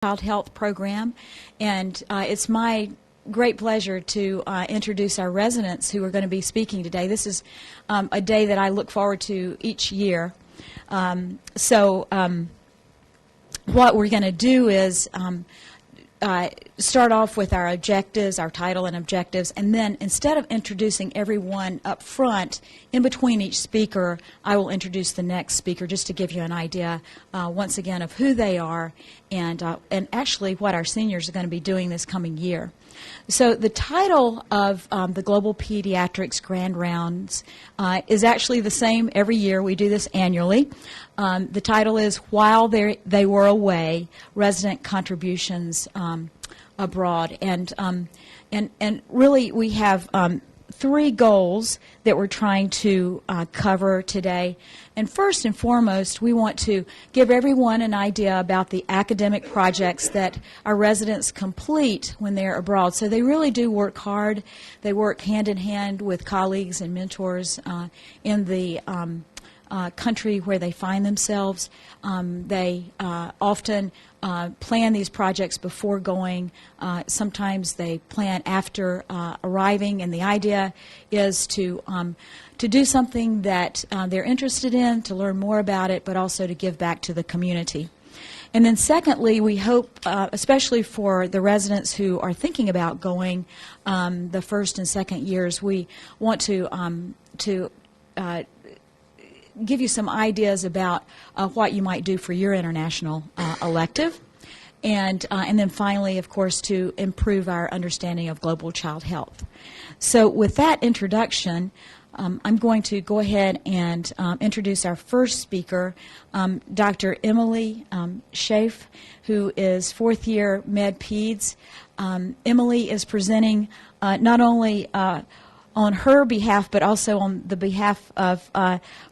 Child Health Program, and it's my great pleasure to introduce our residents who are going to be speaking today. This is a day that I look forward to each year. What we're going to do is start off with our objectives, our title and objectives, and then instead of introducing everyone up front, in between each speaker, I will introduce the next speaker just to give you an idea, once again, of who they are and actually what our seniors are going to be doing this coming year. So the title of the Global Pediatrics Grand Rounds is actually the same every year. We do this annually. The title is While They Were Away, Resident Contributions Abroad. And really we have three goals that we're trying to cover today. And first and foremost, we want to give everyone an idea about the academic projects that our residents complete when they're abroad. So they really do work hard. They work hand in hand with colleagues and mentors in the country where they find themselves. They often plan these projects before going. Sometimes they plan after arriving, and the idea is to do something that they're interested in, to learn more about it, but also to give back to the community. And then secondly, we hope, especially for the residents who are thinking about going the first and second years, we want to give you some ideas about what you might do for your international elective. And then finally, of course, to improve our understanding of global child health. So with that introduction, I'm going to go ahead and introduce our first speaker, Dr. Emily Schaaf, who is fourth year Med Peds. Emily is presenting not only on her behalf, but also on the behalf of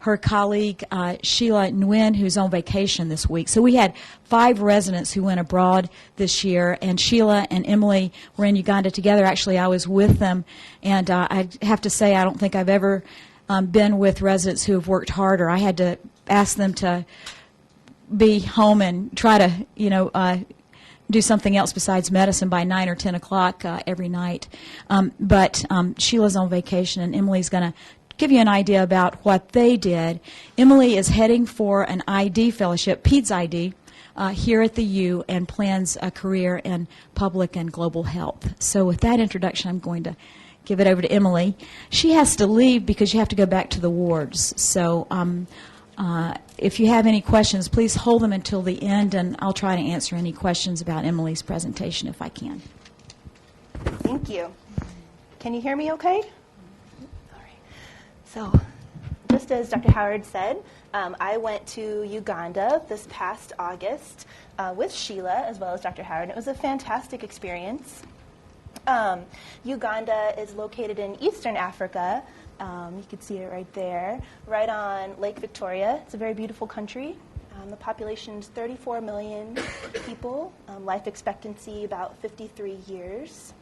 her colleague, Sheila Nguyen, who's on vacation this week. So we had 5 residents who went abroad this year, and Sheila and Emily were in Uganda together. Actually, I was with them, and I have to say I don't think I've ever been with residents who have worked harder. I had to ask them to be home and try to, do something else besides medicine by 9 or 10 o'clock every night. But Sheila's on vacation, and Emily's going to give you an idea about what they did. Emily is heading for an ID fellowship, PEDS ID, here at the U, and plans a career in public and global health. So with that introduction, I'm going to give it over to Emily. She has to leave because you have to go back to the wards. So if you have any questions, please hold them until the end, and I'll try to answer any questions about Emily's presentation if I can. Thank you. Can you hear me okay? All right. So just as Dr. Howard said, I went to Uganda this past August with Sheila as well as Dr. Howard. It was a fantastic experience. Uganda is located in Eastern Africa. You can see it right there, right on Lake Victoria. It's a very beautiful country. The population is 34 million people. Life expectancy about 53 years.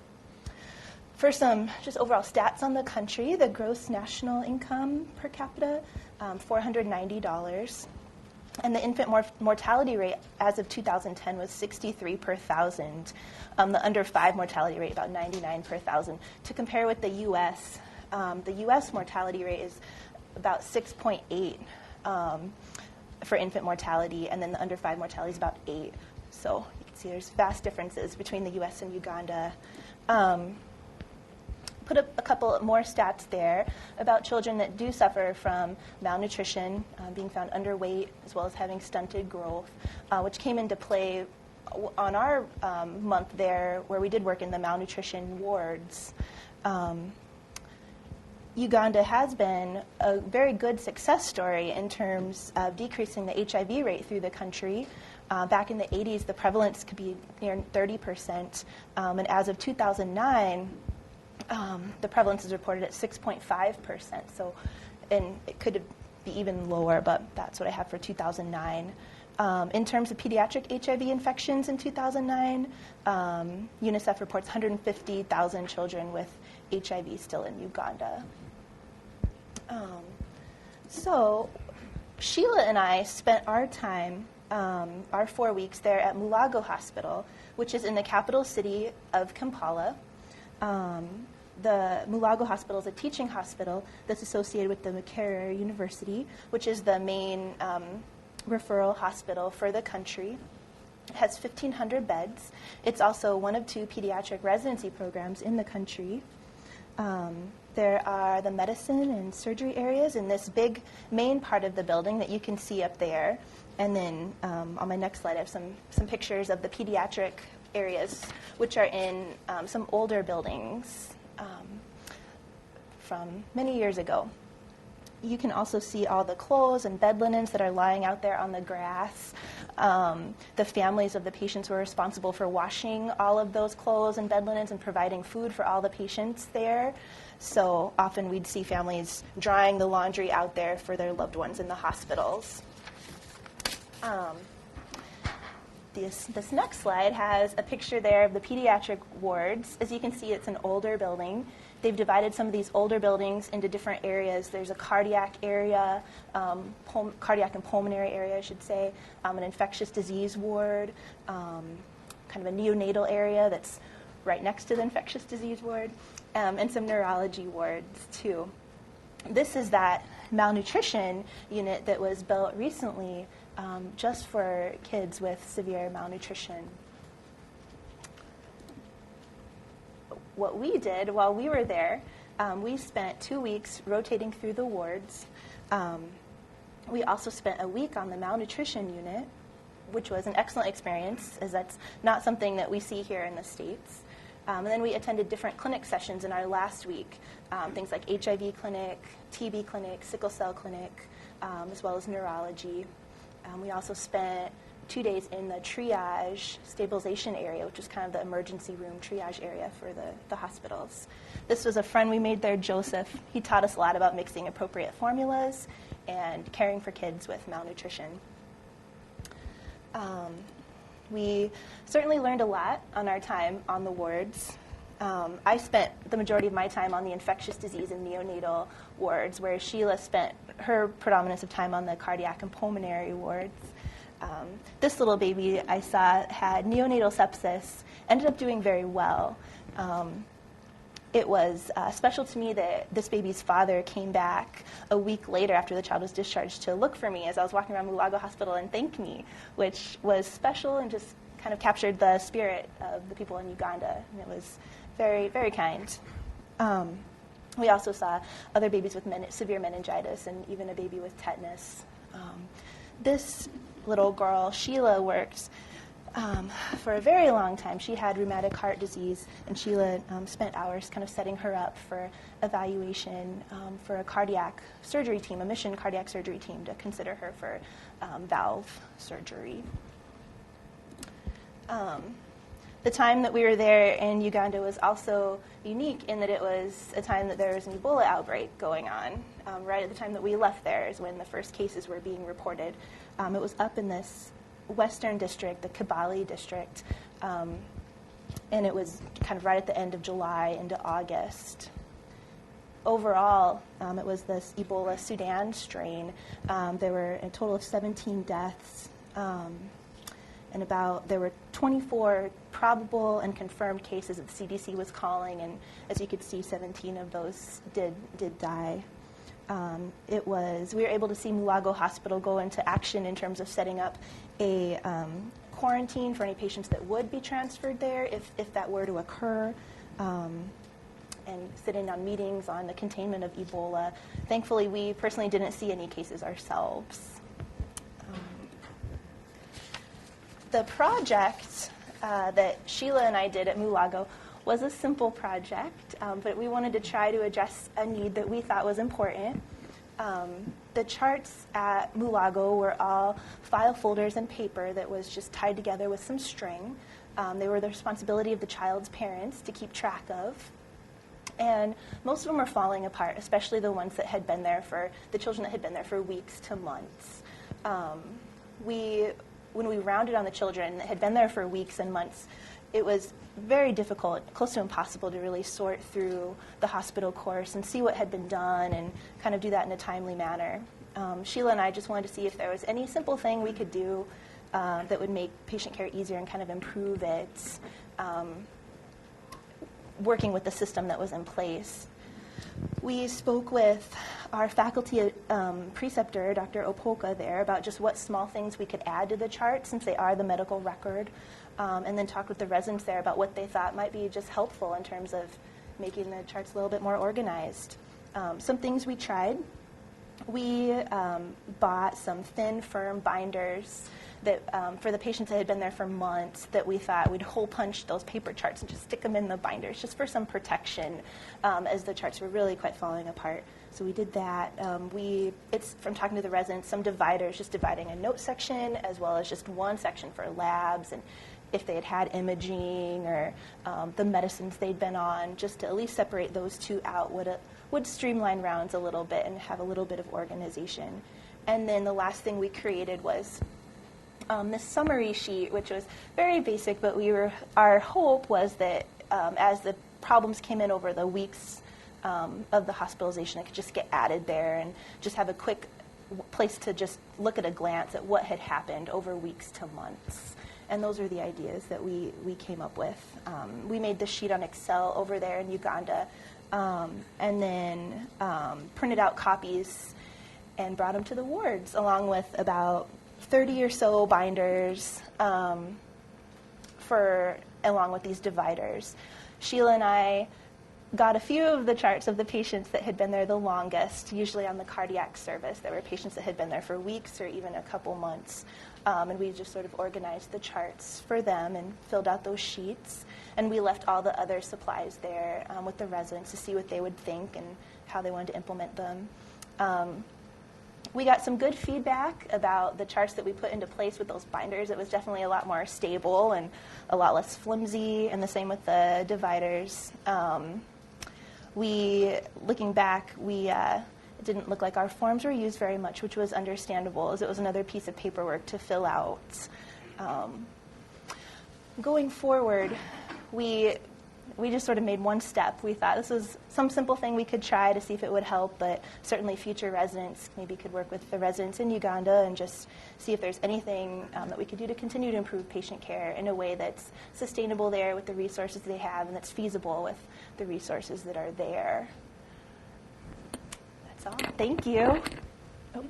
For some just overall stats on the country, the gross national income per capita, $490. And the infant mortality rate as of 2010 was 63 per thousand. The under 5 mortality rate about 99 per thousand. To compare with the U.S., the U.S. mortality rate is about 6.8 for infant mortality, and then the under 5 mortality is about 8. So you can see there's vast differences between the U.S. and Uganda. Put up a couple more stats there about children that do suffer from malnutrition, being found underweight, as well as having stunted growth, which came into play on our month there where we did work in the malnutrition wards. Uganda has been a very good success story in terms of decreasing the HIV rate through the country. Back in the 80s, the prevalence could be near 30%, and as of 2009, the prevalence is reported at 6.5%. So, and it could be even lower, but that's what I have for 2009. In terms of pediatric HIV infections in 2009, UNICEF reports 150,000 children with HIV still in Uganda. So Sheila and I spent our time our 4 weeks there at Milago Hospital, which is in the capital city of Kampala. The Milago Hospital is a teaching hospital that's associated with the Makerere University, which is the main referral hospital for the country. It has 1,500 beds. It's also one of 2 pediatric residency programs in the country. There are the medicine and surgery areas in this big main part of the building that you can see up there. And then on my next slide, I have some pictures of the pediatric areas, which are in some older buildings from many years ago. You can also see all the clothes and bed linens that are lying out there on the grass. The families of the patients were responsible for washing all of those clothes and bed linens and providing food for all the patients there. So often we'd see families drying the laundry out there for their loved ones in the hospitals. This next slide has a picture there of the pediatric wards. As you can see, it's an older building. They've divided some of these older buildings into different areas. There's a cardiac area, cardiac and pulmonary area, I should say, an infectious disease ward, kind of a neonatal area that's right next to the infectious disease ward, and some neurology wards, too. This is that malnutrition unit that was built recently just for kids with severe malnutrition. What we did while we were there, we spent 2 weeks rotating through the wards. We also spent a week on the malnutrition unit, which was an excellent experience, as that's not something that we see here in the States. And then we attended different clinic sessions in our last week, things like HIV clinic, TB clinic, sickle cell clinic, as well as neurology. We also spent 2 days in the triage stabilization area, which is kind of the emergency room triage area for the hospitals. This was a friend we made there, Joseph. He taught us a lot about mixing appropriate formulas and caring for kids with malnutrition. We certainly learned a lot on our time on the wards. I spent the majority of my time on the infectious disease and neonatal wards, where Sheila spent her predominance of time on the cardiac and pulmonary wards. This little baby I saw had neonatal sepsis, ended up doing very well. It was special to me that this baby's father came back a week later after the child was discharged to look for me as I was walking around Milago Hospital and thank me, which was special and just kind of captured the spirit of the people in Uganda, and it was very, very kind. We also saw other babies with severe meningitis and even a baby with tetanus. This little girl, Sheila, worked for a very long time. She had rheumatic heart disease, and Sheila spent hours kind of setting her up for evaluation for a cardiac surgery team, a mission cardiac surgery team, to consider her for valve surgery. The time that we were there in Uganda was also unique in that it was a time that there was an Ebola outbreak going on. Right at the time that we left there is when the first cases were being reported. It was up in this western district, the Kibale district, and it was kind of right at the end of July into August. Overall, it was this Ebola Sudan strain. There were a total of 17 deaths. And there were 24 probable and confirmed cases that the CDC was calling, and as you could see, 17 of those did die. We were able to see Milago Hospital go into action in terms of setting up a quarantine for any patients that would be transferred there if that were to occur, and sit in on meetings on the containment of Ebola. Thankfully, we personally didn't see any cases ourselves. The project that Sheila and I did at Milago was a simple project, but we wanted to try to address a need that we thought was important. The charts at Milago were all file folders and paper that was just tied together with some string. They were the responsibility of the child's parents to keep track of. And most of them were falling apart, especially the ones that had been there the children that had been there for weeks to months. When we rounded on the children that had been there for weeks and months, it was very difficult, close to impossible, to really sort through the hospital course and see what had been done and kind of do that in a timely manner. Sheila and I just wanted to see if there was any simple thing we could do that would make patient care easier and kind of improve it, working with the system that was in place. We spoke with our faculty preceptor, Dr. Opoka, there about just what small things we could add to the chart since they are the medical record, and then talked with the residents there about what they thought might be just helpful in terms of making the charts a little bit more organized. Some things we tried. We bought some thin, firm binders that for the patients that had been there for months that we thought we'd hole punch those paper charts and just stick them in the binders just for some protection as the charts were really quite falling apart. So we did that. It's from talking to the residents, some dividers, just dividing a note section as well as just one section for labs and if they had imaging or the medicines they'd been on, just to at least separate those two out would streamline rounds a little bit and have a little bit of organization. And then the last thing we created was this summary sheet, which was very basic, but our hope was that as the problems came in over the weeks of the hospitalization, it could just get added there and just have a quick place to just look at a glance at what had happened over weeks to months. And those are the ideas that we came up with. We made the sheet on Excel over there in Uganda, and then printed out copies and brought them to the wards, along with about 30 or so binders along with these dividers. Sheila and I got a few of the charts of the patients that had been there the longest, usually on the cardiac service. There were patients that had been there for weeks or even a couple months. And we just sort of organized the charts for them and filled out those sheets. And we left all the other supplies there with the residents to see what they would think and how they wanted to implement them. We got some good feedback about the charts that we put into place with those binders. It was definitely a lot more stable and a lot less flimsy, and the same with the dividers. Looking back, it didn't look like our forms were used very much, which was understandable, as it was another piece of paperwork to fill out. Going forward, we just sort of made one step. We thought this was some simple thing we could try to see if it would help, but certainly future residents maybe could work with the residents in Uganda and just see if there's anything that we could do to continue to improve patient care in a way that's sustainable there with the resources they have and that's feasible with the resources that are there. That's all. Thank you. Oh.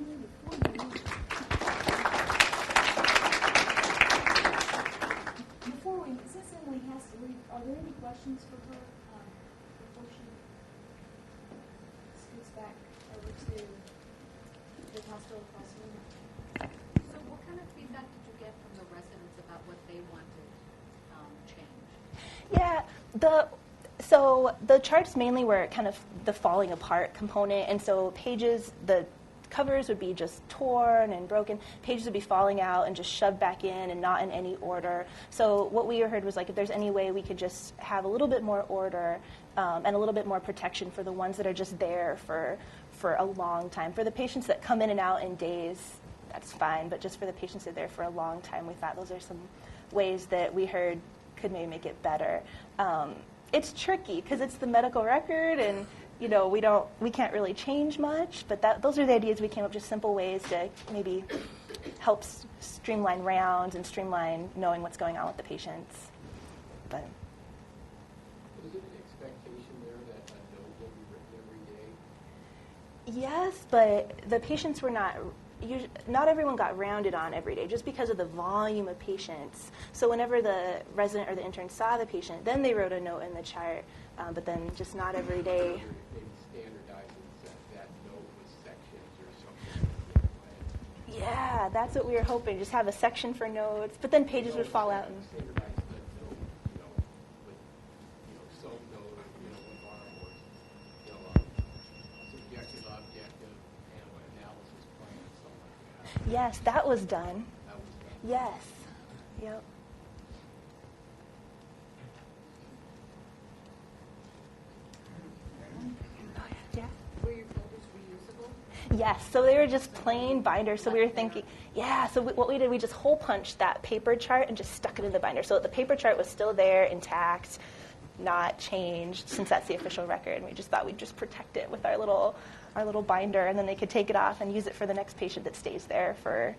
Before Emily has to leave, are there any questions for her before she scoots back over to the hospital across the room? So what kind of feedback did you get from the residents about what they wanted changed? Yeah, so the charts mainly were kind of the falling apart component, and so the covers would be just torn and broken. Pages would be falling out and just shoved back in and not in any order. So what we heard was like if there's any way we could just have a little bit more order and a little bit more protection for the ones that are just there for a long time. For the patients that come in and out in days, that's fine, but just for the patients that are there for a long time, we thought those are some ways that we heard could maybe make it better. It's tricky because it's the medical record and we can't really change much, but those are the ideas we came up with, just simple ways to maybe help streamline rounds and streamline knowing what's going on with the patients. But is it an expectation there that a note will be written every day? yes, but the patients were not everyone got rounded on every day just because of the volume of patients. So whenever the resident or the intern saw the patient, then they wrote a note in the chart, but then just not every day. Maybe standardizing that note with sections or something. Yeah, that's what we were hoping, just have a section for notes, but then pages would fall out. Standardize the note, with, some note, with our subjective, objective, and analysis plan, something like that. Yes, that was done. That was done. Yes. Yep. Yeah. Were your folders reusable? Yes, so they were just plain binders. So we were thinking, what we did, we just hole punched that paper chart and just stuck it in the binder. So the paper chart was still there, intact, not changed, since that's the official record. And we just thought we'd just protect it with our little binder, and then they could take it off and use it for the next patient that stays there for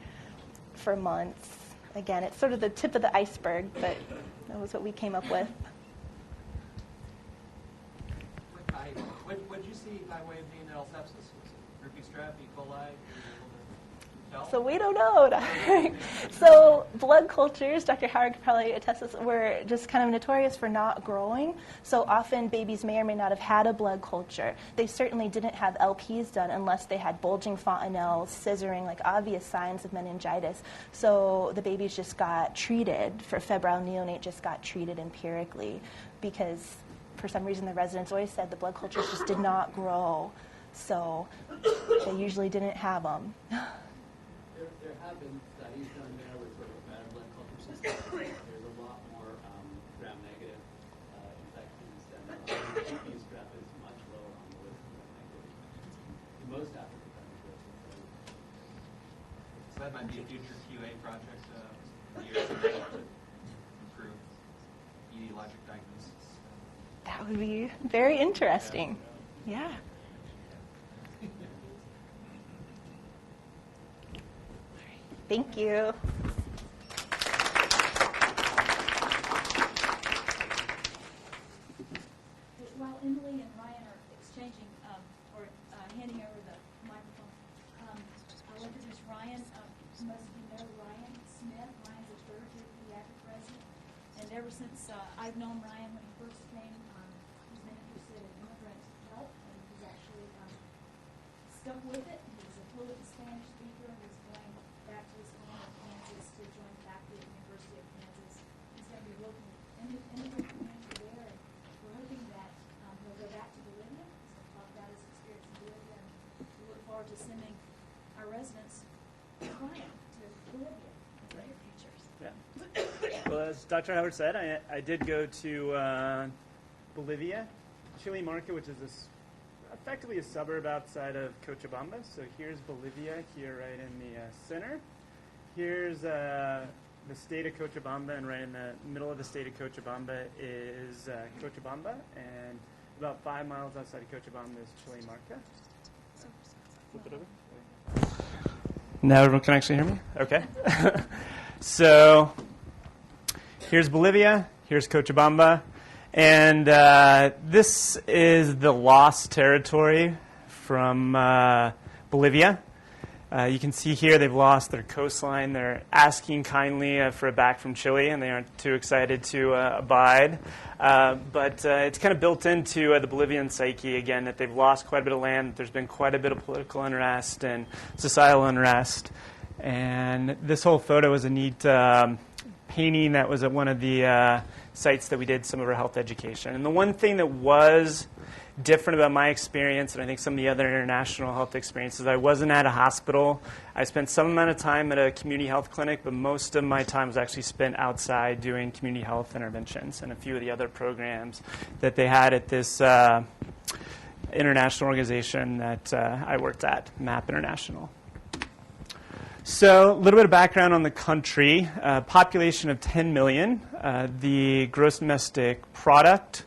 months. again, it's sort of the tip of the iceberg, but that was what we came up with. What did you see by way of neonatal sepsis? Was it herpes strep, E. coli? So we don't know. So blood cultures, Dr. Howard could probably attest this, were just kind of notorious for not growing. So often babies may or may not have had a blood culture. They certainly didn't have LPs done unless they had bulging fontanelles, scissoring, like obvious signs of meningitis. So the babies just got treated for febrile neonate, just got treated empirically because for some reason the residents always said the blood cultures just did not grow. So they usually didn't have them. There have been studies done there with sort of better blood culture systems. There's a lot more gram-negative infections, and herpes strep is much lower on the list of gram-negative infections in most African countries. So that might be a future QA project years from now to improve etiologic diagnosis. That would be very interesting. Yeah. Thank you. While Emily and Ryan are exchanging or handing over the microphone, I'd like to introduce Ryan. Most of you know Ryan Smith. Ryan's a third-year pediatric resident, and ever since I've known Ryan when he first came, he's been interested in immigrant health, and he's actually stuck with it. He's a fluent Spanish speaker, and he's going back to his home in Kansas to join faculty at the University of Kansas. He's going to be working in the immigrant community there, and we're hoping that he'll go back to Bolivia, so talk about his experience in Bolivia, and we look forward to sending our residents with Ryan to Bolivia in the near futures. Yeah. Well, as Dr. Howard said, I did go to Bolivia, Chile Market, which is effectively a suburb outside of Cochabamba. So here's Bolivia, here right in the center. Here's the state of Cochabamba, and right in the middle of the state of Cochabamba is Cochabamba, and about 5 miles outside of Cochabamba is Chile Marca. Flip it over. Now everyone can actually hear me? Okay. So here's Bolivia, here's Cochabamba, and this is the lost territory from Bolivia. You can see here they've lost their coastline. They're asking kindly for it back from Chile, and they aren't too excited to abide. But it's kind of built into the Bolivian psyche, again, that they've lost quite a bit of land. There's been quite a bit of political unrest and societal unrest. And this whole photo is a neat painting that was at one of the sites that we did some of our health education. And the one thing that was different about my experience, and I think some of the other international health experiences, I wasn't at a hospital. I spent some amount of time at a community health clinic, but most of my time was actually spent outside doing community health interventions and a few of the other programs that they had at this international organization that I worked at, MAP International. So a little bit of background on the country. Population of 10 million. The gross domestic product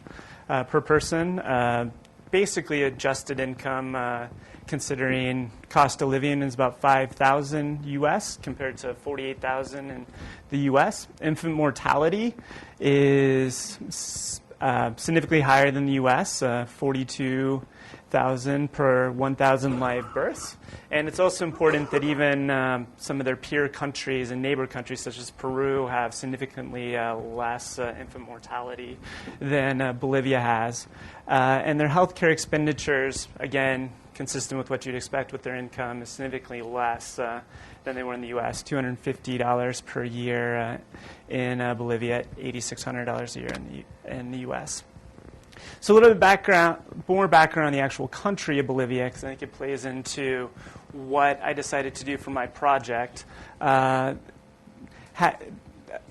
per person, basically adjusted income, considering cost of living, is about $5,000 U.S. compared to $48,000 in the U.S. Infant mortality is significantly higher than the U.S., 42,000 per 1,000 live births. And it's also important that even some of their peer countries and neighbor countries, such as Peru, have significantly less infant mortality than Bolivia has. And their healthcare expenditures, again, consistent with what you'd expect with their income, is significantly less than they were in the U.S., $250 per year in Bolivia, $8,600 a year in the U.S. So a little bit more background on the actual country of Bolivia, because I think it plays into what I decided to do for my project.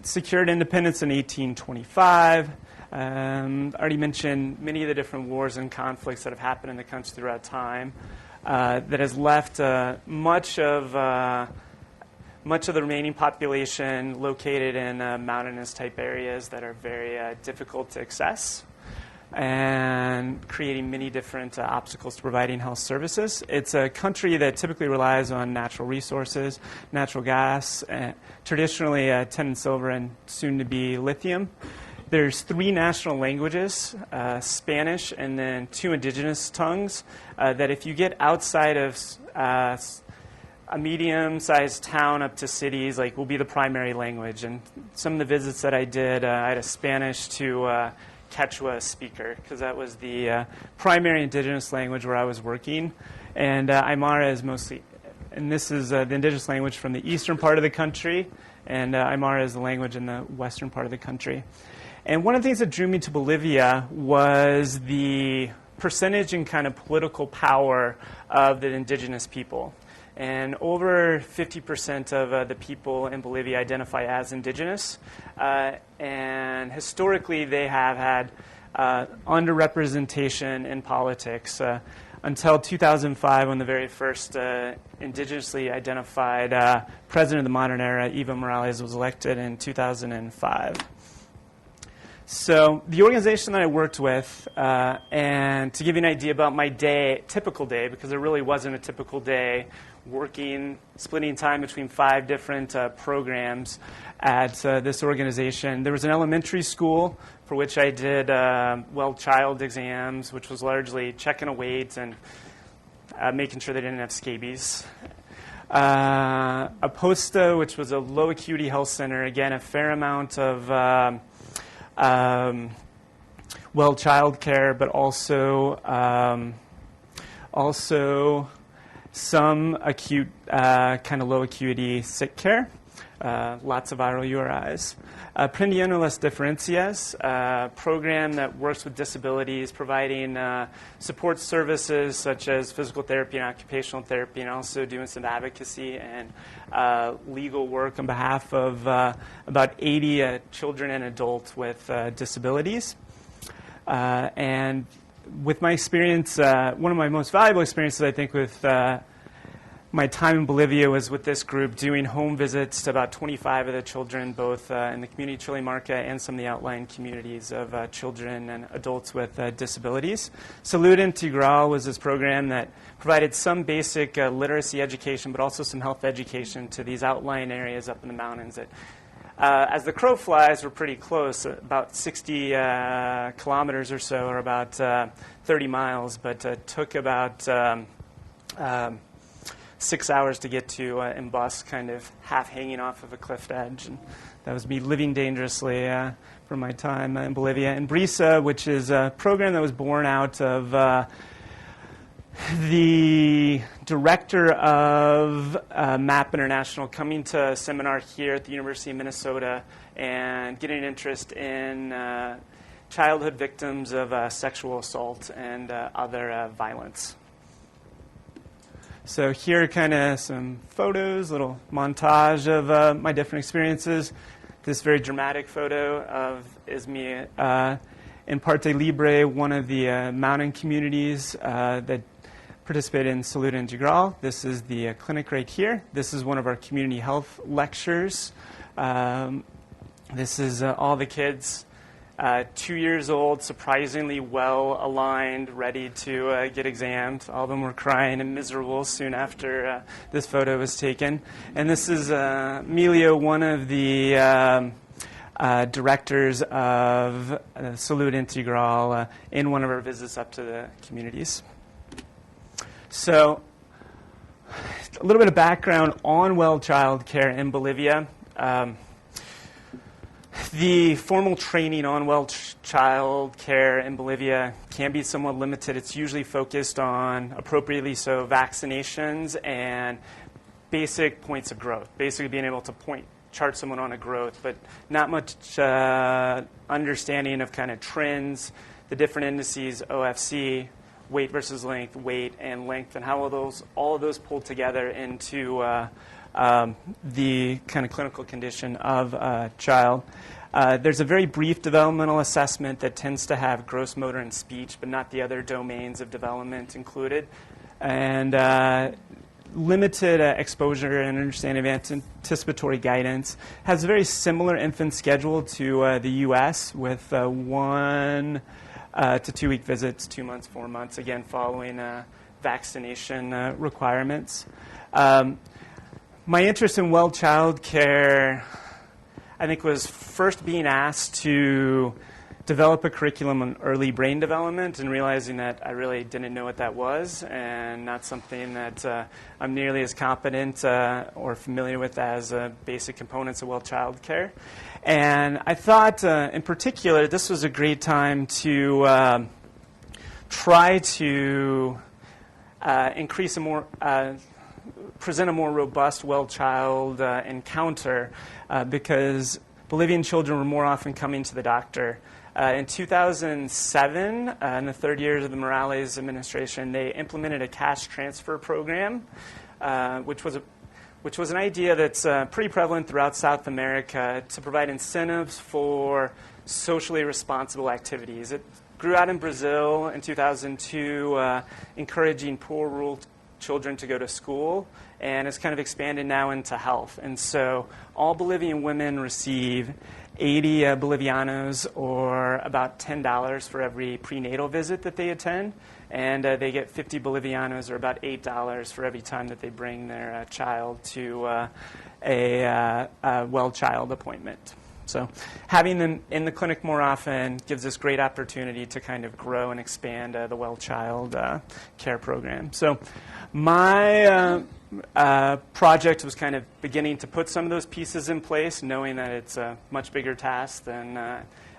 Secured independence in 1825. Already mentioned many of the different wars and conflicts that have happened in the country throughout time. That has left much of the remaining population located in mountainous type areas that are very difficult to access. and creating many different obstacles to providing health services. It's a country that typically relies on natural resources, natural gas, traditionally tin and silver, and soon to be lithium. There's 3 national languages, Spanish, and then 2 indigenous tongues, that if you get outside of a medium-sized town up to cities, like, will be the primary language. And some of the visits that I did, I had a Spanish to Quechua speaker, because that was the primary indigenous language where I was working. And Aymara is mostly, and this is the indigenous language from the eastern part of the country, and Aymara is the language in the western part of the country. And one of the things that drew me to Bolivia was the percentage and kind of political power of the indigenous people. And over 50% of the people in Bolivia identify as indigenous. And historically, they have had underrepresentation in politics until 2005, when the very first indigenously identified president of the modern era, Evo Morales, was elected in 2005. So the organization that I worked with, and to give you an idea about my typical day, because there really wasn't a typical day, working, splitting time between 5 different programs at this organization. There was an elementary school for which I did child exams, which was largely checking a weight and making sure they didn't have scabies. A posta, which was a low acuity health center, again, a fair amount of child care, but also some acute, kind of low acuity sick care, lots of viral URIs. Aprendiendo las Diferencias, a program that works with disabilities, providing support services such as physical therapy and occupational therapy, and also doing some advocacy and legal work on behalf of about 80 children and adults with disabilities. And with my experience, one of my most valuable experiences, I think, with my time in Bolivia was with this group doing home visits to about 25 of the children, both in the community of Chile Marca and some of the outlying communities of children and adults with disabilities. Salud Integral was this program that provided some basic literacy education, but also some health education to these outlying areas up in the mountains that, as the crow flies, were pretty close, about 60 kilometers or so, or about 30 miles, but took about 6 hours to get to in bus, kind of half hanging off of a cliff edge. And that was me living dangerously from my time in Bolivia. And BRISA, which is a program that was born out of the director of MAP International coming to a seminar here at the University of Minnesota and getting an interest in childhood victims of sexual assault and other violence. So here are kind of some photos, little montage of my different experiences. This very dramatic photo is me in Parte Libre, one of the mountain communities that participated in Salud Integral. This is the clinic right here. This is one of our community health lectures. This is all the kids, 2 years old, surprisingly well-aligned, ready to get examined. All of them were crying and miserable soon after this photo was taken. And this is Emilio, one of the directors of Salud Integral, in one of our visits up to the communities. So a little bit of background on well child care in Bolivia. The formal training on well child care in Bolivia can be somewhat limited. It's usually focused on, appropriately so, vaccinations and basic points of growth, basically being able to chart someone on a growth, but not much understanding of kind of trends, the different indices, OFC, weight versus length, weight and length, and how all of those pull together into the kind of clinical condition of a child. There's a very brief developmental assessment that tends to have gross motor and speech, but not the other domains of development included. And limited exposure and understanding of anticipatory guidance. Has a very similar infant schedule to the U.S. with one to 2-week visits, 2 months, 4 months, again, following vaccination requirements. My interest in well child care, I think, was first being asked to develop a curriculum on early brain development and realizing that I really didn't know what that was and not something that I'm nearly as competent or familiar with as basic components of well child care. And I thought, in particular, this was a great time to try to increase a more present a more robust well child encounter because Bolivian children were more often coming to the doctor. In 2007, in the third year of the Morales administration, they implemented a cash transfer program, which was an idea that's pretty prevalent throughout South America to provide incentives for socially responsible activities. It grew out in Brazil in 2002, encouraging poor rural children to go to school, and it's kind of expanded now into health. And so all Bolivian women receive 80 Bolivianos, or about $10 for every prenatal visit that they attend, and they get 50 Bolivianos, or about $8 for every time that they bring their child to a well child appointment. So having them in the clinic more often gives us great opportunity to kind of grow and expand the well child care program. So my project was kind of beginning to put some of those pieces in place, knowing that it's a much bigger task than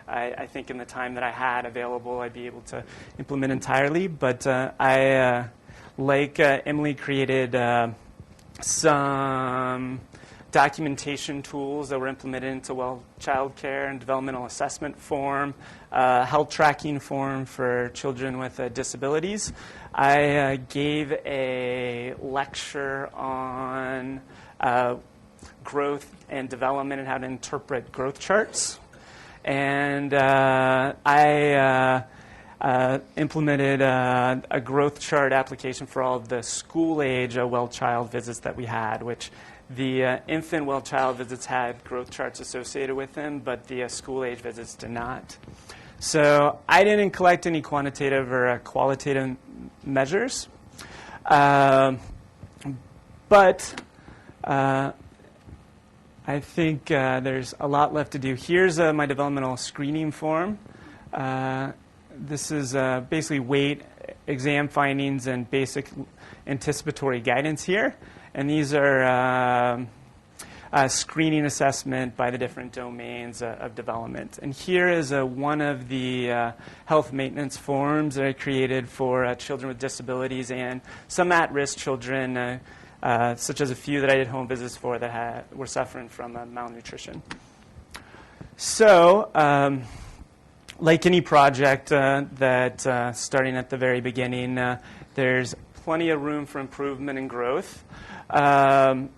I think in the time that I had available I'd be able to implement entirely. But I, like Emily, created some documentation tools that were implemented into well child care and developmental assessment form, health tracking form for children with disabilities. I gave a lecture on growth and development and how to interpret growth charts. And I implemented a growth chart application for all of the school-age well child visits that we had, which the infant well child visits had growth charts associated with them, but the school-age visits did not. So I didn't collect any quantitative or qualitative measures, but I think there's a lot left to do. Here's my developmental screening form. This is basically weight, exam findings, and basic anticipatory guidance here. And these are screening assessment by the different domains of development. And here is one of the health maintenance forms that I created for children with disabilities and some at-risk children, such as a few that I did home visits for that were suffering from malnutrition. So, like any project that starting at the very beginning, there's plenty of room for improvement and growth. I'm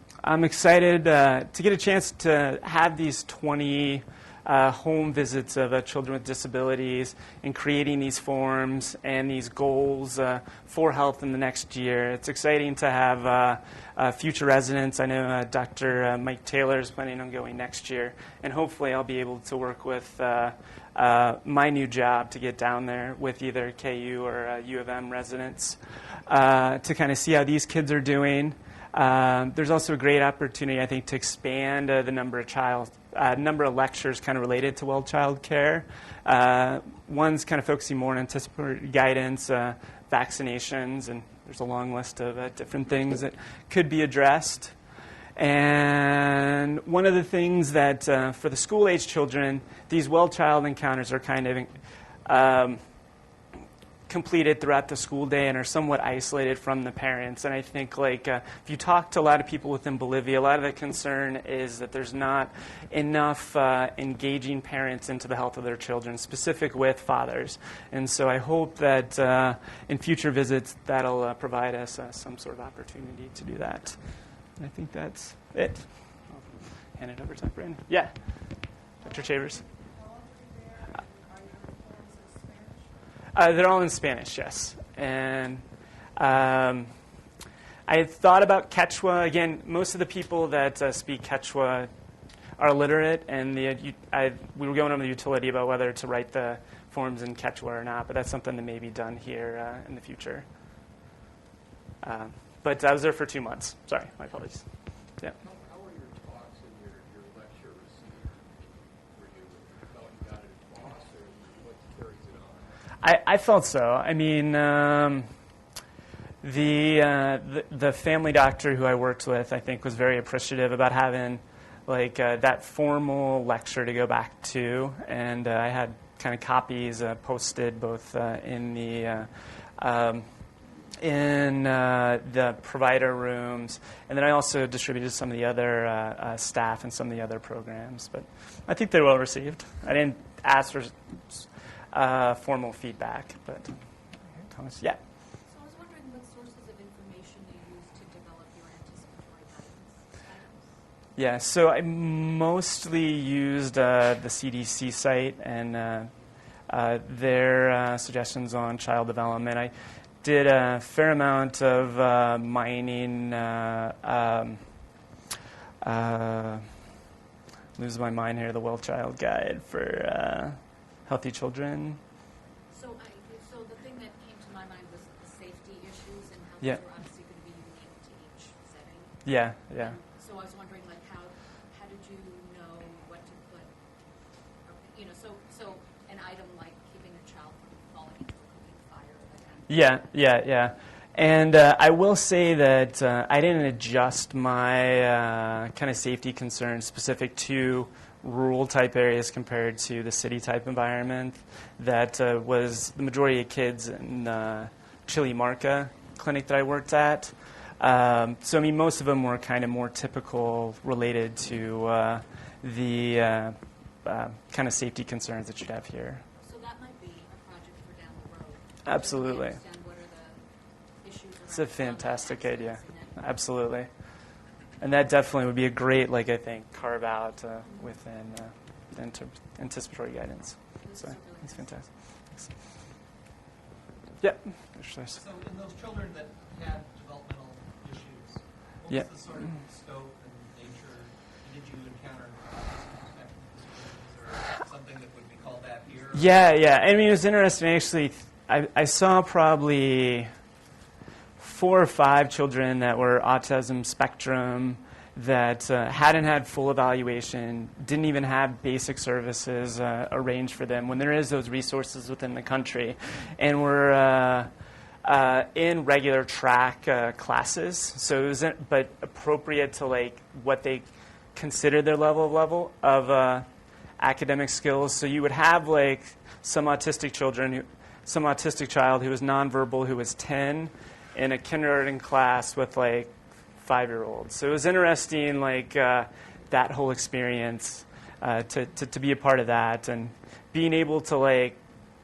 excited to get a chance to have these 20 home visits of children with disabilities and creating these forms and these goals for health in the next year. It's exciting to have future residents. I know Dr. Mike Taylor is planning on going next year, and hopefully I'll be able to work with my new job to get down there with either KU or U of M residents to kind of see how these kids are doing. There's also a great opportunity, I think, to expand the number of lectures kind of related to well child care. One's kind of focusing more on anticipatory guidance, vaccinations, and there's a long list of different things that could be addressed. And one of the things that for the school-age children, these well child encounters are kind of completed throughout the school day and are somewhat isolated from the parents. And I think if you talk to a lot of people within Bolivia, a lot of the concern is that there's not enough engaging parents into the health of their children, specific with fathers. And so I hope that in future visits that'll provide us some sort of opportunity to do that. And I think that's it. I'll hand it over to Brandon. Yeah, Dr. Chavers. They're all in Spanish, yes. And I had thought about Quechua. Again, most of the people that speak Quechua are illiterate, and we were going over the utility about whether to write the forms in Quechua or not, but that's something that may be done here in the future. But I was there for 2 months. Sorry, my apologies. Yeah. How were your talks and your lecture received for you? You felt you got it across, or what carries it on? I felt so. I mean, the family doctor who I worked with, I think, was very appreciative about having like that formal lecture to go back to, and I had kind of copies posted both in the provider rooms, and then I also distributed some of the other staff and some of the other programs. But I think they were well received. I didn't ask for formal feedback, but Thomas, yeah. So I was wondering what sources of information you use to develop your anticipatory guidance. Yeah, so I mostly used the CDC site and their suggestions on child development. I did a fair amount of mining. Lose my mind here. The Well Child Guide for Healthy Children. So the thing that came to my mind was the safety issues and how Yeah. those are obviously going to be unique to each setting. Yeah, yeah. So I was wondering, like, how did you know what to put? You know, so an item like keeping a child from falling into a cooking fire, that kind of thing. Yeah. And I will say that I didn't adjust my kind of safety concerns specific to rural type areas compared to the city type environment. That was the majority of kids in Chile-Marca clinic that I worked at. So I mean, most of them were kind of more typical related to the kind of safety concerns that you'd have here. So that might be a project for down the road. Absolutely. To really understand what are the issues It's a around fantastic access idea. and Absolutely. And that definitely would be a great, like, I think, carve out within anticipatory guidance. So it's fantastic. Thanks. Yeah. Sure. So in those children that had developmental issues, what Yeah. was the sort of scope and nature? Did you encounter or something that would be called that here? Yeah. I mean, it was interesting. Actually, I saw probably 4 or 5 children that were autism spectrum that hadn't had full evaluation, didn't even have basic services arranged for them when there is those resources within the country, and were in regular track classes. So it was but appropriate to like what they considered their level of academic skills. So you would have like some autistic child who was nonverbal, who was 10, in a kindergarten class with like 5-year-olds. So it was interesting, like that whole experience, to be a part of that, and being able to like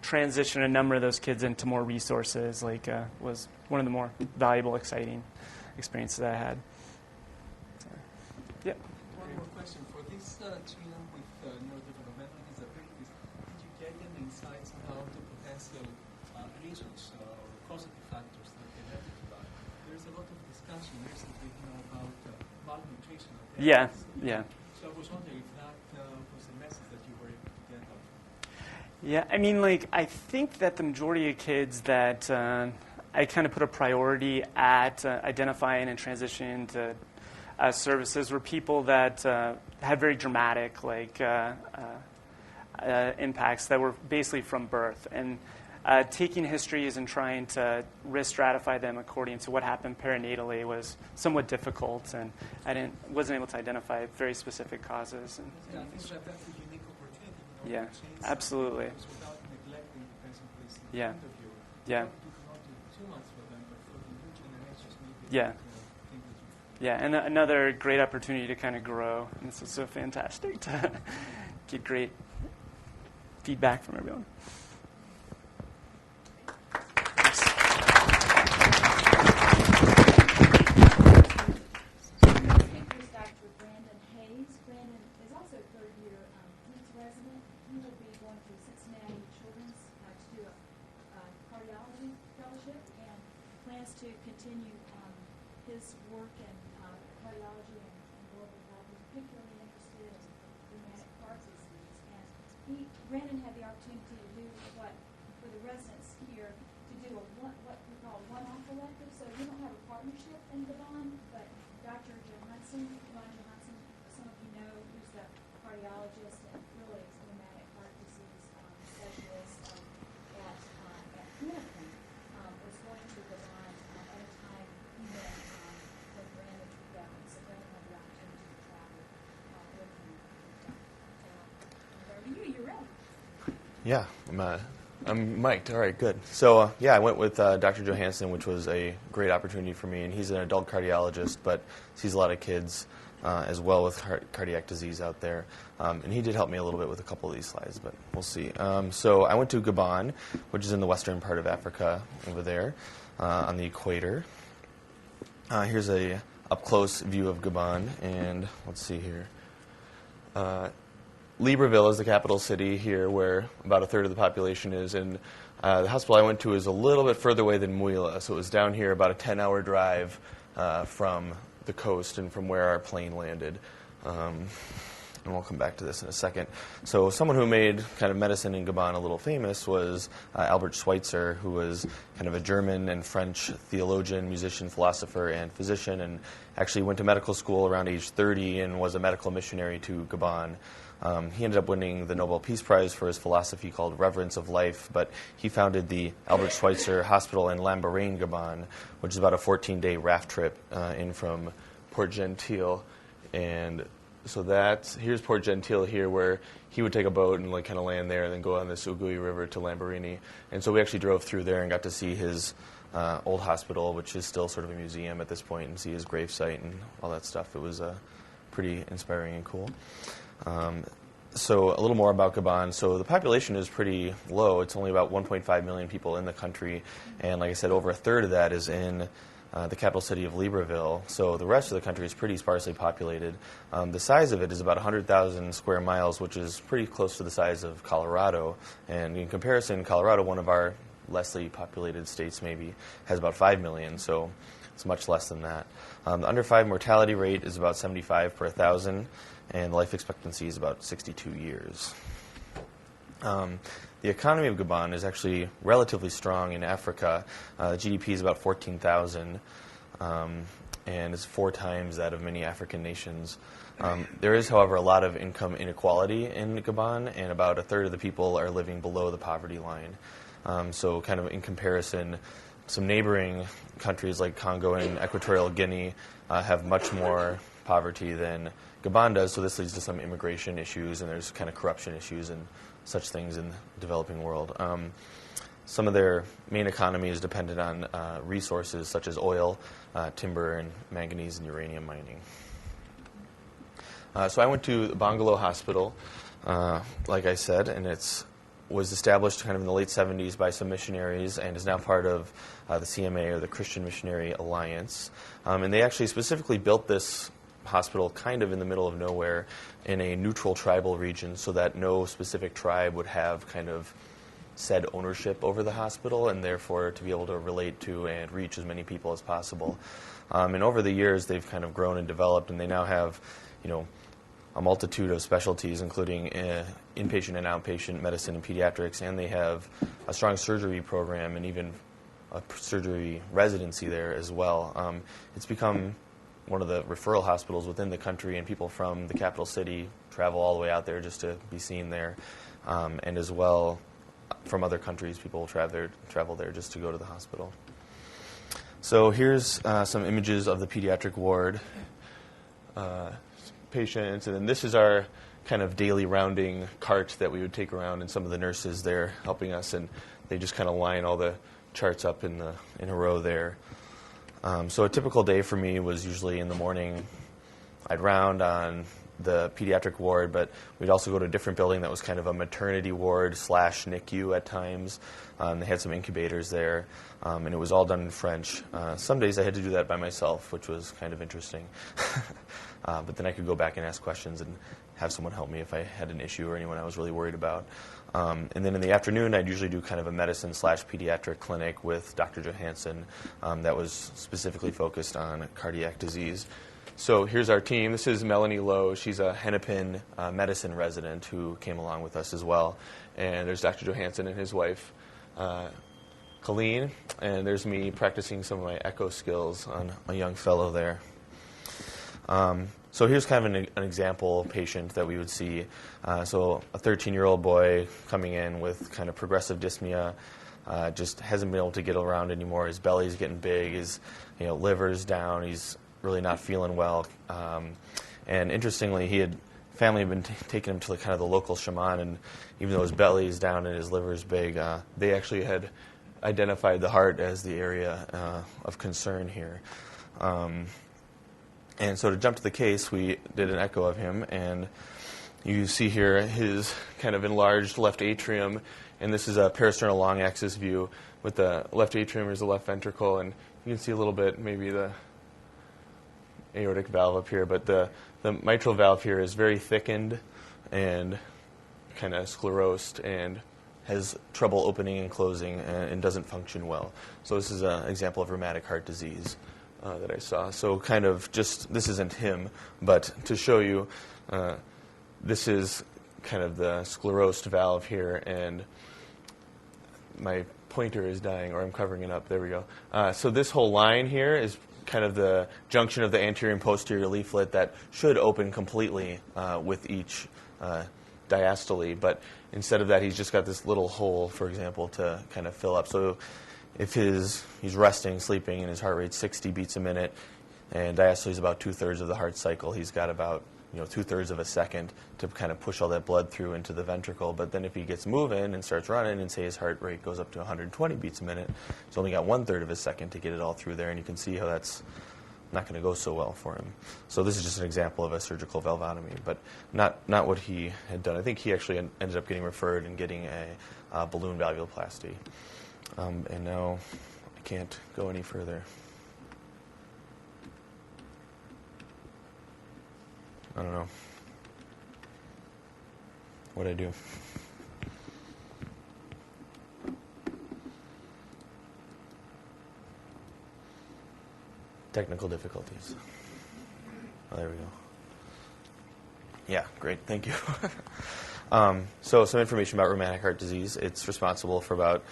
transition a number of those kids into more resources, like was one of the more valuable, exciting experiences I had. So, yeah. One more question. For these children with neurodevelopmental disabilities, did you get any insights about the potential reasons or causative factors that they have to develop? There's a lot of discussion recently about malnutrition. Yeah. So I was wondering if that was a message that you were able to get out. Yeah, I mean, like, I think that the majority of kids that I kind of put a priority at identifying and transitioning to services were people that had very dramatic, like, impacts that were basically from birth. And taking histories and trying to risk stratify them according to what happened perinatally was somewhat difficult, and I wasn't able to identify very specific causes. And, Yeah, I think that that's a unique opportunity. Yeah, to change absolutely. things without neglecting the person who is in Yeah. front of you. Yeah. Not do too much for them, but for the new generations, maybe. Yeah. Think that you Yeah, and another great opportunity to kind of grow. And this is so fantastic to get great feedback from everyone. Speaker is Dr. Brandon Hayes. Brandon is also a third-year Pediatric Resident. He will be going to Cincinnati Children's to do a cardiology fellowship and plans to continue his work in cardiology and global health. He's particularly interested in heart disease. And Brandon had the opportunity to do what, for the residents here, to do what we call one-off elective. So we don't have a partnership in Gabon, but Dr. Johansson, some of you know, who's the cardiologist and really rheumatic heart disease specialist at Clinical, was going to Gabon at a time he met when Brandon was down. So Brandon had the opportunity to travel with him. Over to you. You're ready. Yeah, I'm mic'd. All right, good. So, yeah, I went with Dr. Johansson, which was a great opportunity for me. And he's an adult cardiologist, but sees a lot of kids as well with cardiac disease out there. And he did help me a little bit with a couple of these slides, but we'll see. So I went to Gabon, which is in the western part of Africa over there on the equator. Here's a up-close view of Gabon, and let's see here. Libreville is the capital city here, where about a third of the population is, and the hospital I went to is a little bit further away than Muila, so it was down here about a 10-hour drive from the coast and from where our plane landed. And we'll come back to this in a second. So someone who made kind of medicine in Gabon a little famous was Albert Schweitzer, who was kind of a German and French theologian, musician, philosopher, and physician, and actually went to medical school around age 30 and was a medical missionary to Gabon. He ended up winning the Nobel Peace Prize for his philosophy called Reverence of Life, but he founded the Albert Schweitzer Hospital in Lambaréné, Gabon, which is about a 14-day raft trip in from Port Gentil. And so here's Port Gentil here, where he would take a boat and kind of land there and then go on this Ugui River to Lambaréné. And so we actually drove through there and got to see his old hospital, which is still sort of a museum at this point, and see his gravesite and all that stuff. It was pretty inspiring and cool. So a little more about Gabon. So the population is pretty low. It's only about 1.5 million people in the country. And like I said, over a third of that is in the capital city of Libreville. So the rest of the country is pretty sparsely populated. The size of it is about 100,000 square miles, which is pretty close to the size of Colorado. And in comparison, Colorado, one of our lessly populated states maybe, has about 5 million. So it's much less than that. The under 5 mortality rate is about 75 per 1,000. And life expectancy is about 62 years. The economy of Gabon is actually relatively strong in Africa. The GDP is about 14,000, and it's 4 times that of many African nations. There is, however, a lot of income inequality in Gabon, and about a third of the people are living below the poverty line. So kind of in comparison, some neighboring countries like Congo and Equatorial Guinea have much more poverty than Gabon does, so this leads to some immigration issues, and there's kind of corruption issues and such things in the developing world. Some of their main economy is dependent on resources such as oil, timber, and manganese and uranium mining. So I went to the Bangalo Hospital, like I said, and it was established kind of in the late 70s by some missionaries and is now part of the CMA, or the Christian Missionary Alliance. And they actually specifically built this hospital kind of in the middle of nowhere in a neutral tribal region so that no specific tribe would have kind of said ownership over the hospital, and therefore to be able to relate to and reach as many people as possible. And over the years, they've kind of grown and developed, and they now have, a multitude of specialties, including inpatient and outpatient medicine and pediatrics, and they have a strong surgery program and even a surgery residency there as well. It's become one of the referral hospitals within the country, and people from the capital city travel all the way out there just to be seen there. And as well, from other countries, people travel there just to go to the hospital. So here's some images of the pediatric ward patients, and then this is our kind of daily rounding cart that we would take around, and some of the nurses there helping us, and they just kind of line all the charts up in a row there. So a typical day for me was usually in the morning. I'd round on the pediatric ward, but we'd also go to a different building that was kind of a maternity ward / NICU at times. They had some incubators there, and it was all done in French. Some days I had to do that by myself, which was kind of interesting. But then I could go back and ask questions and have someone help me if I had an issue or anyone I was really worried about. And then in the afternoon, I'd usually do kind of a medicine / pediatric clinic with Dr. Johansson that was specifically focused on cardiac disease. So here's our team. This is Melanie Lowe. She's a Hennepin medicine resident who came along with us as well. And there's Dr. Johansson and his wife, Colleen. And there's me practicing some of my echo skills on a young fellow there. So here's kind of an example patient that we would see. So a 13-year-old boy coming in with kind of progressive dyspnea, just hasn't been able to get around anymore. His belly's getting big, his liver's down, he's really not feeling well. And interestingly, family had been taking him to kind of the local shaman, and even though his belly's down and his liver's big, they actually had identified the heart as the area of concern here. And so to jump to the case, we did an echo of him, and you see here his kind of enlarged left atrium, and this is a peristernal long axis view with the left atrium is the left ventricle, and you can see a little bit maybe the aortic valve up here, but the mitral valve here is very thickened and kind of sclerosed and has trouble opening and closing and doesn't function well. So this is an example of rheumatic heart disease that I saw. So kind of just, this isn't him, but to show you, this is kind of the sclerosed valve here, and my pointer is dying, or I'm covering it up. There we go. So this whole line here is kind of the junction of the anterior and posterior leaflet that should open completely with each diastole, but instead of that, he's just got this little hole, for example, to kind of fill up. So if he's resting, sleeping, and his heart rate's 60 beats a minute, and diastole is about 2/3 of the heart cycle, he's got about 2/3 of a second to kind of push all that blood through into the ventricle. But then if he gets moving and starts running, and say his heart rate goes up to 120 beats a minute, he's only got 1/3 of a second to get it all through there, and you can see how that's not going to go so well for him. So this is just an example of a surgical valvotomy, but not what he had done. I think he actually ended up getting referred and getting a balloon valvuloplasty. And now I can't go any further. I don't know. What'd I do? Technical difficulties. Oh, there we go. Yeah, great. Thank you. So some information about rheumatic heart disease. It's responsible for about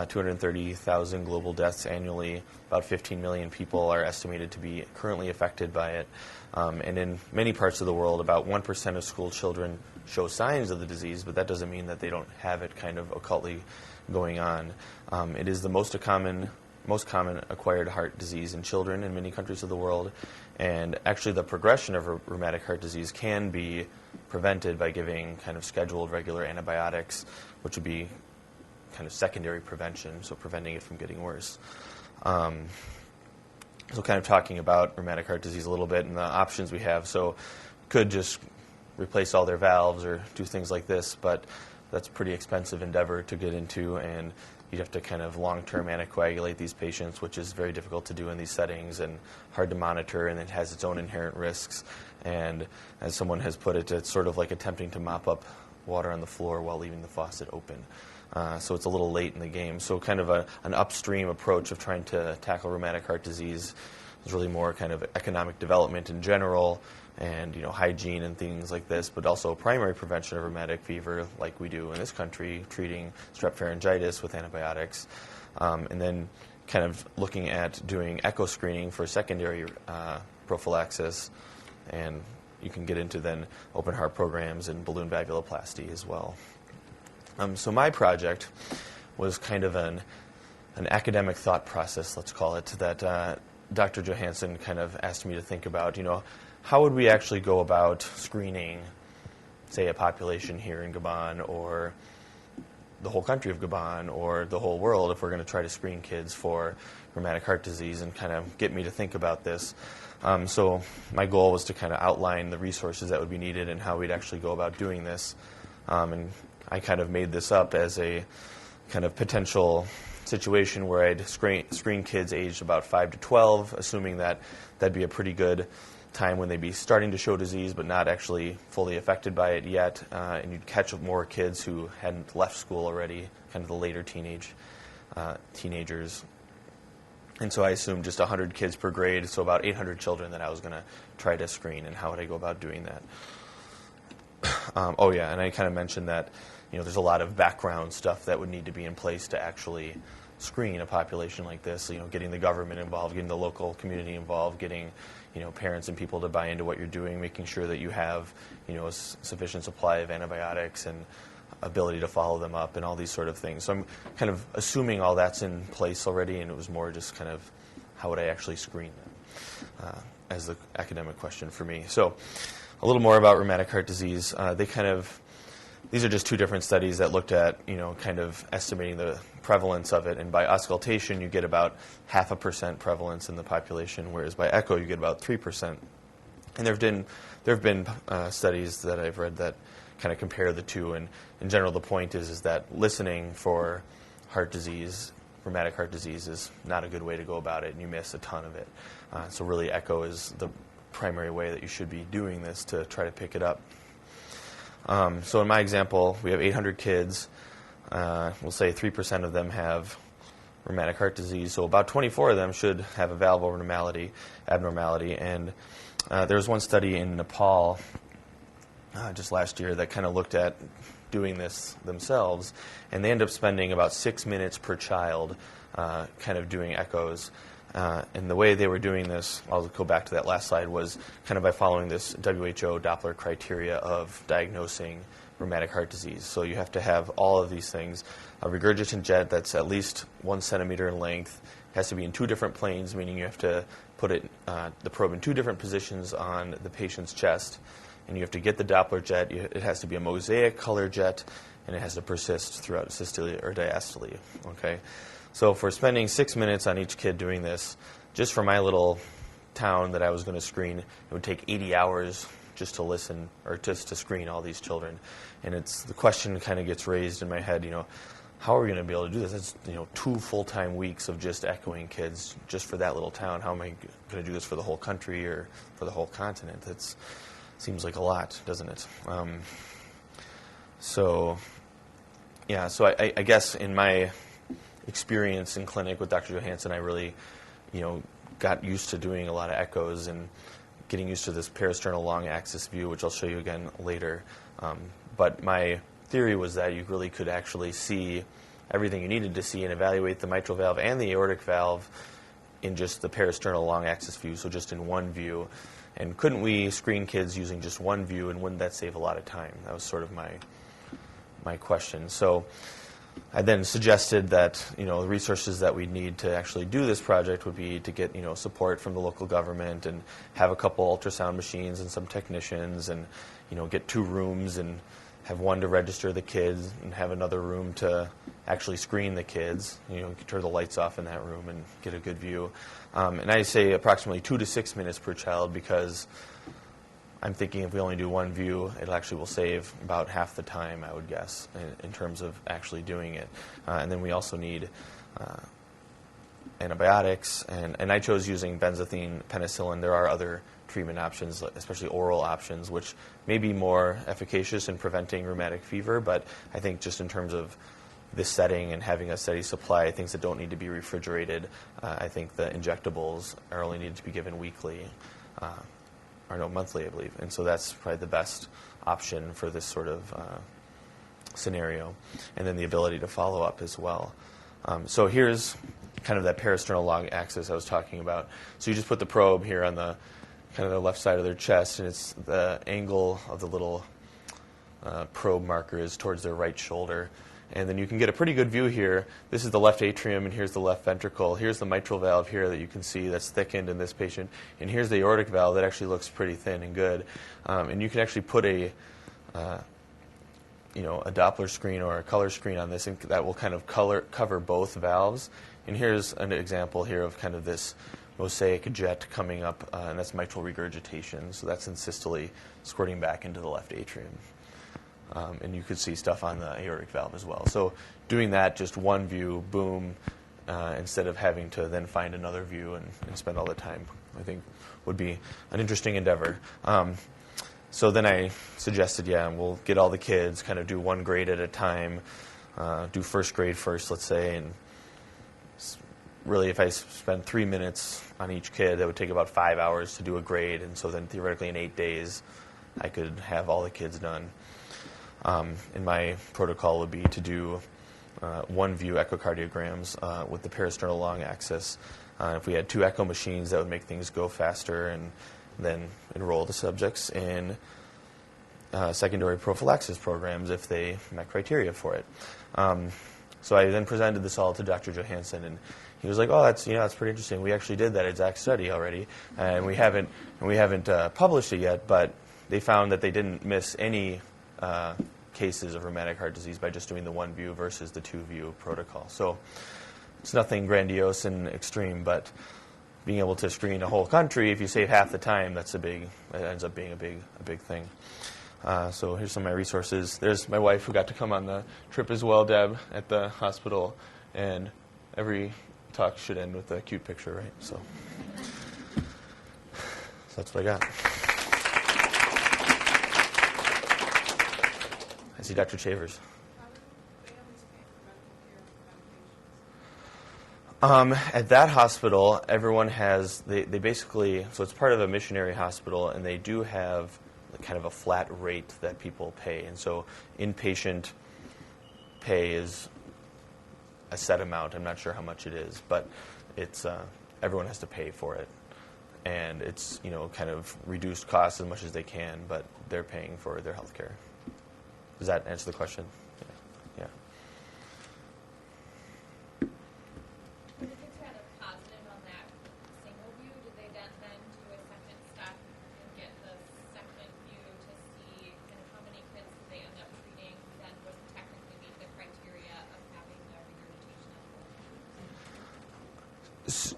230,000 global deaths annually. About 15 million people are estimated to be currently affected by it. And in many parts of the world, about 1% of school children show signs of the disease, but that doesn't mean that they don't have it kind of occultly going on. It is the most common acquired heart disease in children in many countries of the world. And actually the progression of rheumatic heart disease can be prevented by giving kind of scheduled regular antibiotics, which would be kind of secondary prevention, so preventing it from getting worse. So kind of talking about rheumatic heart disease a little bit and the options we have. So could just replace all their valves or do things like this, but that's a pretty expensive endeavor to get into, and you'd have to kind of long-term anticoagulate these patients, which is very difficult to do in these settings and hard to monitor, and it has its own inherent risks. And as someone has put it, it's sort of like attempting to mop up water on the floor while leaving the faucet open. So it's a little late in the game. So kind of an upstream approach of trying to tackle rheumatic heart disease is really more kind of economic development in general, and hygiene and things like this, but also primary prevention of rheumatic fever, like we do in this country, treating strep pharyngitis with antibiotics, and then kind of looking at doing echo screening for secondary prophylaxis, and you can get into then open heart programs and balloon valvuloplasty as well. So my project was kind of an academic thought process, let's call it, that Dr. Johansson kind of asked me to think about, how would we actually go about screening, say, a population here in Gabon, or the whole country of Gabon, or the whole world, if we're going to try to screen kids for rheumatic heart disease, and kind of get me to think about this. So my goal was to kind of outline the resources that would be needed and how we'd actually go about doing this. And I kind of made this up as a kind of potential situation where I'd screen kids aged about 5 to 12, assuming that that'd be a pretty good time when they'd be starting to show disease but not actually fully affected by it yet, and you'd catch more kids who hadn't left school already, kind of the later teenagers. And so I assumed just 100 kids per grade, so about 800 children that I was going to try to screen. And how would I go about doing that? Oh yeah, and I kind of mentioned that there's a lot of background stuff that would need to be in place to actually screen a population like this. Getting the government involved, getting the local community involved, getting parents and people to buy into what you're doing, making sure that you have a sufficient supply of antibiotics and ability to follow them up and all these sort of things. So I'm kind of assuming all that's in place already, and it was more just kind of how would I actually screen them as the academic question for me. So a little more about rheumatic heart disease. These are just two different studies that looked at, kind of estimating the prevalence of it. And by auscultation, you get about 0.5% prevalence in the population, whereas by echo, you get about 3%. And there have been studies that I've read that kind of compare the two. And in general, the point is that listening for heart disease, rheumatic heart disease, is not a good way to go about it, and you miss a ton of it. So really, echo is the primary way that you should be doing this to try to pick it up. So in my example, we have 800 kids. We'll say 3% of them have rheumatic heart disease, so about 24 of them should have a valve abnormality. And there was one study in Nepal just last year that kind of looked at doing this themselves, and they ended up spending about 6 minutes per child kind of doing echoes. And the way they were doing this, I'll go back to that last slide, was kind of by following this WHO Doppler criteria of diagnosing rheumatic heart disease. So you have to have all of these things. A regurgitant jet that's at least 1 centimeter in length, has to be in 2 different planes, meaning you have to put the probe in 2 different positions on the patient's chest, and you have to get the Doppler jet. It has to be a mosaic color jet, and it has to persist throughout systole or diastole. Okay. So for spending 6 minutes on each kid doing this, just for my little town that I was going to screen, it would take 80 hours just to listen or just to screen all these children. And the question kind of gets raised in my head, how are we going to be able to do this? It's 2 full-time weeks of just echoing kids just for that little town. How am I going to do this for the whole country or for the whole continent? That seems like a lot, doesn't it? So I guess in my experience in clinic with Dr. Johansson, I really, got used to doing a lot of echoes and getting used to this parasternal long axis view, which I'll show you again later. But my theory was that you really could actually see everything you needed to see and evaluate the mitral valve and the aortic valve in just the parasternal long axis view, so just in one view. And couldn't we screen kids using just one view, and wouldn't that save a lot of time? That was sort of my question. So I then suggested that the resources that we'd need to actually do this project would be to get support from the local government and have a couple ultrasound machines and some technicians, and get 2 rooms and have one to register the kids and have another room to actually screen the kids. Turn the lights off in that room and get a good view. And I say approximately 2 to 6 minutes per child, because I'm thinking if we only do one view, it actually will save about half the time, I would guess, in terms of actually doing it. And then we also need antibiotics, and I chose using benzathine penicillin. There are other treatment options, especially oral options, which may be more efficacious in preventing rheumatic fever, but I think just in terms of this setting and having a steady supply, things that don't need to be refrigerated, I think the injectables are only needed to be given weekly. Or no, monthly, I believe. And so that's probably the best option for this sort of scenario. And then the ability to follow up as well. So here's kind of that parasternal long axis I was talking about. So you just put the probe here on the kind of the left side of their chest, and it's the angle of the little probe marker is towards their right shoulder. And then you can get a pretty good view here. This is the left atrium, and here's the left ventricle. Here's the mitral valve here that you can see that's thickened in this patient. And here's the aortic valve that actually looks pretty thin and good. And you can actually put a Doppler screen or a color screen on this, and that will kind of cover both valves. And here's an example here of kind of this mosaic jet coming up, and that's mitral regurgitation. So that's in systole squirting back into the left atrium. And you could see stuff on the aortic valve as well. So doing that, just one view, boom, instead of having to then find another view and spend all the time, I think would be an interesting endeavor. So then I suggested, we'll get all the kids, kind of do one grade at a time, do first grade first, let's say, and really, if I spend 3 minutes on each kid, that would take about 5 hours to do a grade, and so then theoretically in 8 days, I could have all the kids done. And my protocol would be to do one-view echocardiograms with the parasternal long axis. If we had 2 echo machines, that would make things go faster, and then enroll the subjects in secondary prophylaxis programs if they met criteria for it. So I then presented this all to Dr. Johansson, and he was like, "Oh, that's pretty interesting. We actually did that exact study already, and we haven't published it yet, but they found that they didn't miss any cases of rheumatic heart disease by just doing the one-view versus the two-view protocol." So it's nothing grandiose and extreme, but being able to screen a whole country, if you save half the time, it ends up being a big thing. So here's some of my resources. There's my wife who got to come on the trip as well, Deb, at the hospital, and every talk should end with a cute picture, right? So that's what I got. I see Dr. Chavers. At that hospital, everyone has, they basically, so it's part of a missionary hospital, and they do have kind of a flat rate that people pay. And so inpatient pay is a set amount. I'm not sure how much it is, but it's everyone has to pay for it. And it's, kind of reduced costs as much as they can, but they're paying for their health care. Does that answer the question? Yeah. When the kids had a positive on that single view, did they then do a second step and get the second view to see kind of how many kids did they end up treating who then would technically meet the criteria of having the regurgitation?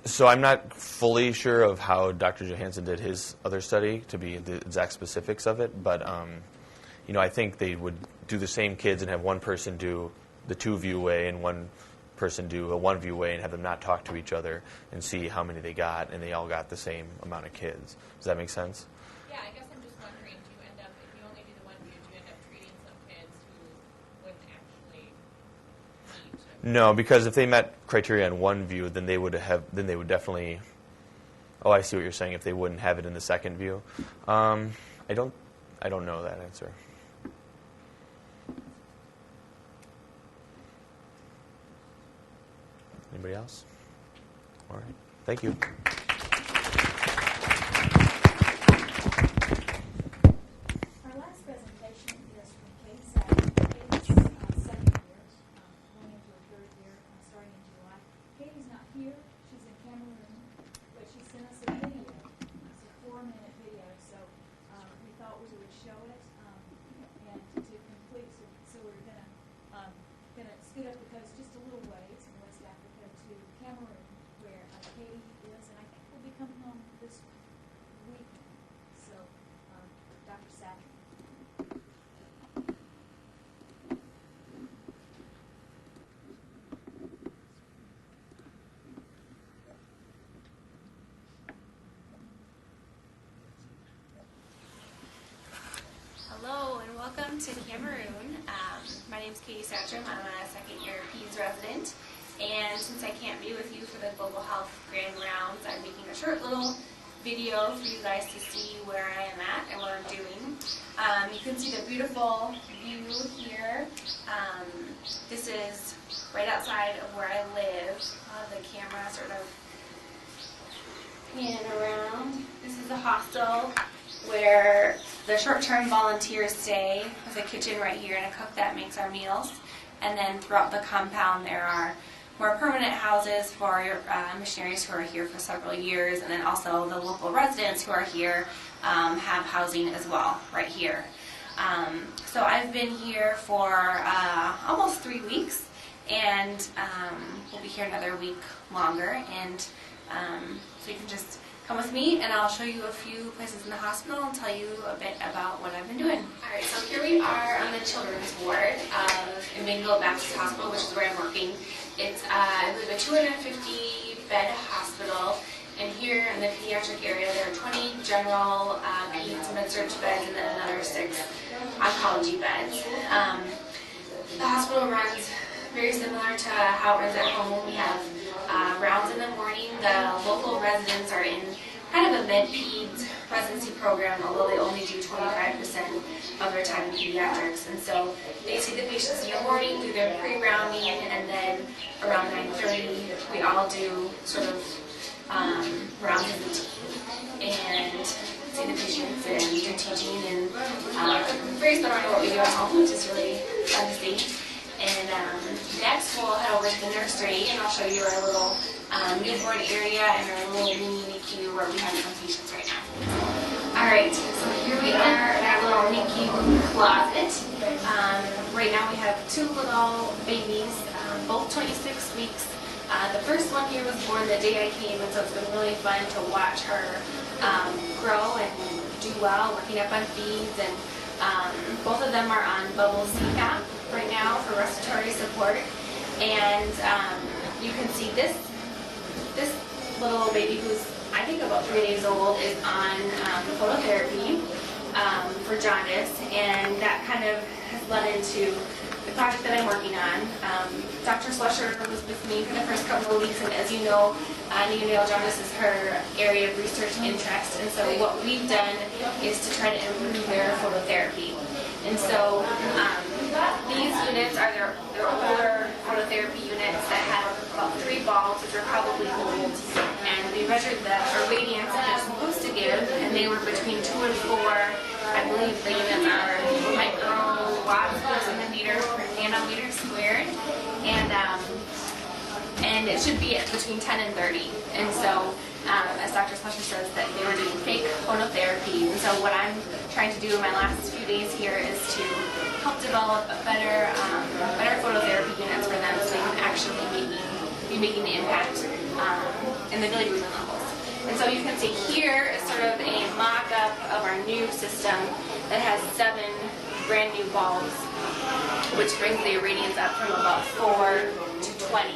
So I'm not fully sure of how Dr. Johansson did his other study to be the exact specifics of it, but I think they would do the same kids and have one person do the two-view way and one person do a one-view way and have them not talk to each other and see how many they got, and they all got the same amount of kids. Does that make sense? Yeah, I guess I'm just wondering, do you end up, if you only do the one view, do you end up treating some kids who wouldn't actually meet? No, because if they met criteria on one view, then they would definitely. Oh, I see what you're saying. If they wouldn't have it in the second view, I don't know that answer. Anybody else? All right. Thank you. Our last presentation is from Kate Satrom. Katie's second year, going into her third year, starting in July. Katie's not here. She's in Cameroon, but she sent us a video. It's a 4-minute video, so we thought we would show it and to complete. So we're gonna scoot up the coast just a little ways in West Africa to Cameroon, where Katie is, and I think we'll be coming home this week. So, Dr. Satrom. Hello and welcome to Cameroon. My name is Katie Satrom. I'm a second-year Peds resident, and since I can't be with you for the Global Health Grand Rounds, I'm making a short little video for you guys to see where I am at and what I'm doing. You can see the beautiful view here. This is right outside of where I live. The camera sort of pan around. This is a hostel where the short-term volunteers stay, with a kitchen right here and a cook that makes our meals. And then throughout the compound there are more permanent houses for missionaries who are here for several years, and then also the local residents who are here have housing as well right here. So I've been here for almost 3 weeks, and we'll be here another week longer. And so you can just come with me, and I'll show you a few places in the hospital and tell you a bit about what I've been doing. All right, so here we are on the children's ward of Milago Baptist Hospital, which is where I'm working. It's, I believe, a 250-bed hospital, and here in the pediatric area, there are 20 general peds med-surg beds and then another 6 oncology beds. The hospital runs very similar to how it runs at home. We have rounds in the morning. The local residents are in kind of a med-peds residency program, although they only do 25% of their time in pediatrics. And so they see the patients in the morning, do their pre-rounding, and then around 9:30 we all do sort of rounds of routine and see the patients and do teaching and very similar to what we do at home, which is really fun to see. And next we'll head over to the nursery and I'll show you our little newborn area and our little mini NICU where we have some patients right now. Alright, so here we are in our little NICU closet. Right now we have two little babies, both 26 weeks. The first one here was born the day I came, and so it's been really fun to watch her grow and do well, working up on feeds. And both of them are on bubble CPAP right now for respiratory support. And you can see this little baby, who's I think about 3 days old, is on phototherapy for jaundice, and that kind of has led into the project that I'm working on. Dr. Slusher was with me for the first couple of weeks, and as you know, neonatal jaundice is her area of research interest, and so what we've done is to try to improve their phototherapy. And so these units are their older phototherapy units that have about 3 bulbs, which are probably old, and we measured the irradiance that they're supposed to give, and they were between 2 and 4. I believe the units are microwatts per centimeter per nanometer squared, and it should be at between 10 and 30. And so, as Dr. Slusher says, that they were doing fake phototherapy. And so what I'm trying to do in my last few days here is to help develop a better phototherapy units for them, so they can actually be making the impact in the bilirubin levels. And so you can see here is sort of a mock-up of our new system that has 7 brand new bulbs, which brings the irradiance up from about 4 to 20.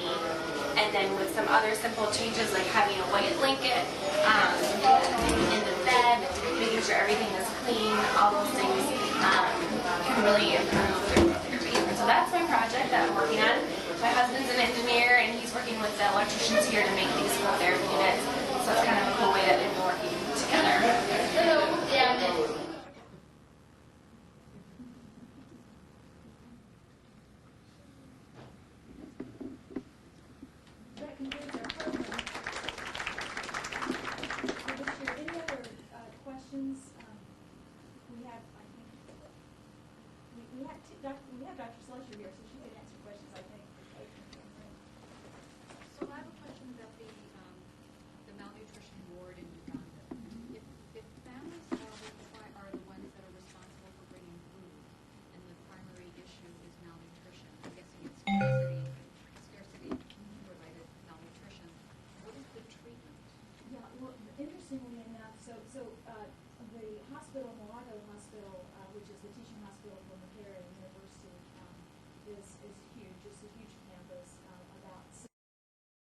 And then with some other simple changes like having a white blanket in the bed, making sure everything is clean, all those things can really improve their phototherapy. So that's my project that I'm working on. My husband's an engineer and he's working with the electricians here to make these phototherapy units.